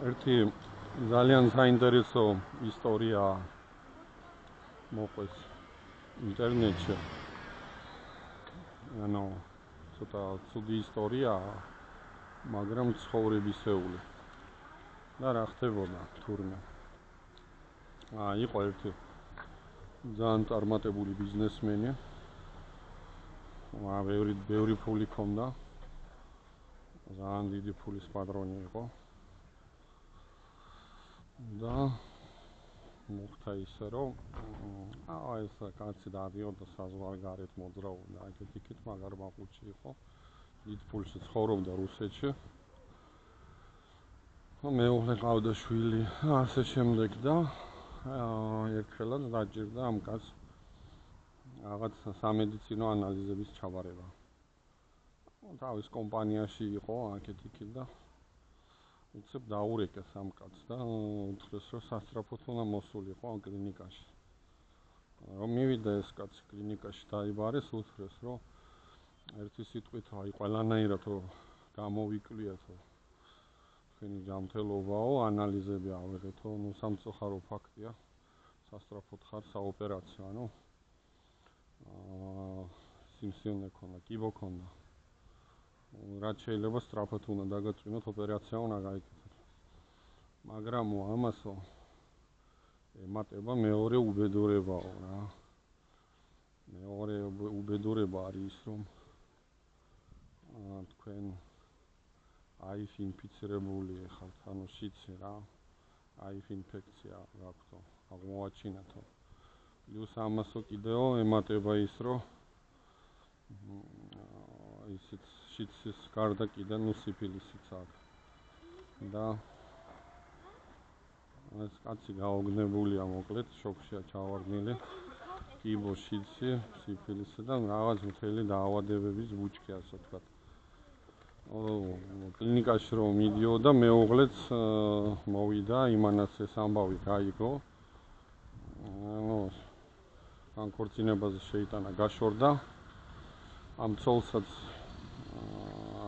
ერთი ძალიან საინტერესო ისტორია მოყვეს ინტერნეტში. ანუ ცოტა ცუდი ისტორია, მაგრამ ცხოვრებისეული. და რა ხდებოდა თურმე. იყო ერთი ძალიან წარმატებული ბიზნესმენი. ბევრი ფული ჰქონდა. ძალიან დიდი ფულის პატრონი იყო. და მოხდა ისე რომ ეს კაცი დავიოდა საზღვარგარეთ მოძრაობდა აქეთ-იქით, მაგრამ მაყუთში იყო. დიდ ფულში ცხოვრობდა რუსეთში. მეუღლე ყავდა შვილი, ასე შემდეგ და ერთხელაც დაჭირდა ამ კაცს რაღაც სამედიცინო ანალიზების ჩაბარება. თავის კომპანიაში იყო აქეთ-იქით და უცებ დაურეკეს ამ კაცს და უთხრეს რომ სასწრაფოდ უნდა მოსულიყო ამ კლინიკაში. რომ მივიდა ეს კაცი კლინიკაში დაიბარეს, უთხრეს რომ ერთი სიტყვით აი ყველანაირად გამოვიკვლიათო თქვენი ჯანმრთელობაო, ანალიზები ავიღეთო, ნუ სამწუხარო ფაქტია. სასწრაფოდ ხარ საოპერაციო, ანუ სიმსივნე ქონდა, კიბო ქონდა. რაც შეიძლება სწრაფად უნდა დაგაწვინოთ, ოპერაცია უნდა გაიგეთოთ. მაგრამ ამასო ემატება მეორე უბედურებაო რა. მეორე უბედურება არის ის, რომ თქვენ აიფ ინფიცირებული ხართ, ანუ შიცი რა. აიფ ინფექცია გაქვთო, აღმოაჩინათო. პლუს ამასო კიდევ ემატება ის, რომ ისიც შიცის გარდა კიდე ნუ სიფილისიც აქვს. და ეს კაცი გაოგნებულია მოკლედ, შოკშია ჩავარდნილი. კიბო, შიცი, სიფილისი და რაღაც მთელი დაავადებების ბუჩქი, ასე ვთქვათ. კლინიკაში რომ მიდიოდა, მეუღლეც მოვიდა, იმანაც ეს ამბავი გაიგო. ანუ განქორწინებაზე შეიტანა, გაშორდა. ამ ცოლსაც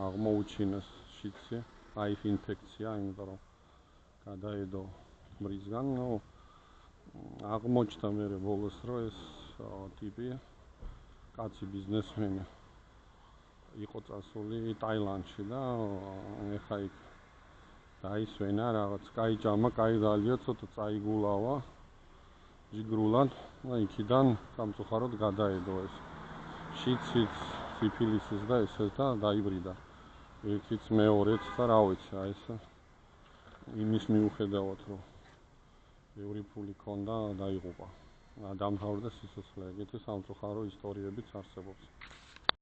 აღმოუჩინეს შიცი, აიფ ინფექცია, იმიტომ რომ გადაედო მრისგან. აღმოჩნდა მერე ბოლოს, რომ ეს ტიპი კაცი ბიზნესმენი იყო წასული ტაილანდში და ეხა იქ დაისვენა რაღაც, გაიჭამა, გაიგალია, ცოტა წაიგულავა ჯიგრულად და იქიდან სამწუხაროდ გადაედო ეს შიციც, სიფილისიც და ესეც და დაიბრიდა. ერთიც მეორეც და რა ვიცი, აი ეს იმის მიუხედავად, რომ ბევრი ფული ჰქონდა, დაიღუპა. დამთავრდა სიცოცხლე, ეგეთი სამწუხარო ისტორიებიც არსებობს.